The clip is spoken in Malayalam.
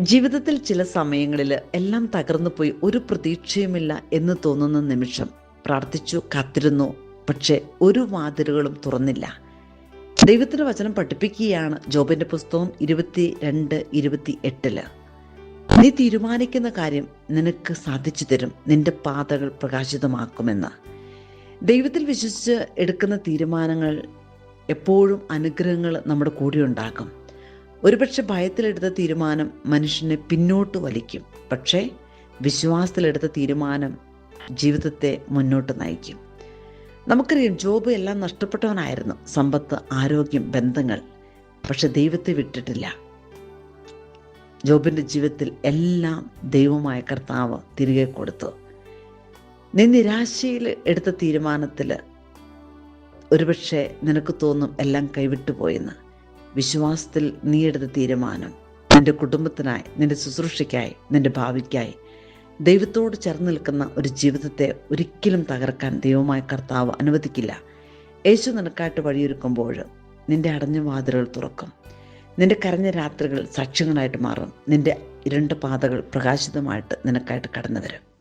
ജീവിതത്തിൽ ചില സമയങ്ങളിൽ എല്ലാം തകർന്നു പോയി, ഒരു പ്രതീക്ഷയുമില്ല എന്ന് തോന്നുന്ന നിമിഷം പ്രാർത്ഥിച്ചു, കാത്തിരുന്നു. പക്ഷെ ഒരു വാതിലുകളും തുറന്നില്ല. ദൈവത്തിൻ്റെ വചനം പഠിപ്പിക്കുകയാണ് ജോബിൻ്റെ പുസ്തകം 22:28. നീ തീരുമാനിക്കുന്ന കാര്യം നിനക്ക് സാധിച്ചു തരും, നിന്റെ പാതകൾ പ്രകാശിതമാക്കുമെന്ന്. ദൈവത്തിൽ വിശ്വസിച്ച് എടുക്കുന്ന തീരുമാനങ്ങൾ എപ്പോഴും അനുഗ്രഹങ്ങൾ നമ്മുടെ കൂടെ ഉണ്ടാകും. ഒരുപക്ഷെ ഭയത്തിലെടുത്ത തീരുമാനം മനുഷ്യനെ പിന്നോട്ട് വലിക്കും, പക്ഷേ വിശ്വാസത്തിലെടുത്ത തീരുമാനം ജീവിതത്തെ മുന്നോട്ട് നയിക്കും. നമുക്കറിയാം, ജോബ് എല്ലാം നഷ്ടപ്പെട്ടവനായിരുന്നു: സമ്പത്ത്, ആരോഗ്യം, ബന്ധങ്ങൾ. പക്ഷെ ദൈവത്തെ വിട്ടിട്ടില്ല. ജോബിൻ്റെ ജീവിതത്തിൽ എല്ലാം ദൈവമായ കർത്താവ് തിരികെ കൊടുത്തു. നീ നിരാശയിൽ എടുത്ത തീരുമാനത്തിൽ ഒരുപക്ഷെ നിനക്ക് തോന്നും എല്ലാം കൈവിട്ടു പോയെന്ന്. വിശ്വാസത്തിൽ നീ എടുത്ത തീരുമാനം നിന്റെ കുടുംബത്തിനായി, നിന്റെ ശുശ്രൂഷയ്ക്കായി, നിന്റെ ഭാവിക്കായി, ദൈവത്തോട് ചേർന്ന് നിൽക്കുന്ന ഒരു ജീവിതത്തെ ഒരിക്കലും തകർക്കാൻ ദൈവമായ കർത്താവ് അനുവദിക്കില്ല. യേശു നിനക്കായിട്ട് വഴിയൊരുക്കുമ്പോൾ നിന്റെ അടഞ്ഞ വാതിലുകൾ തുറക്കും. നിന്റെ കരഞ്ഞ രാത്രികൾ സാക്ഷ്യങ്ങളായിട്ട് മാറും. നിന്റെ ഇരുണ്ട പാതകൾ പ്രകാശിതമായിട്ട് നിനക്കായിട്ട് കടന്നു വരും.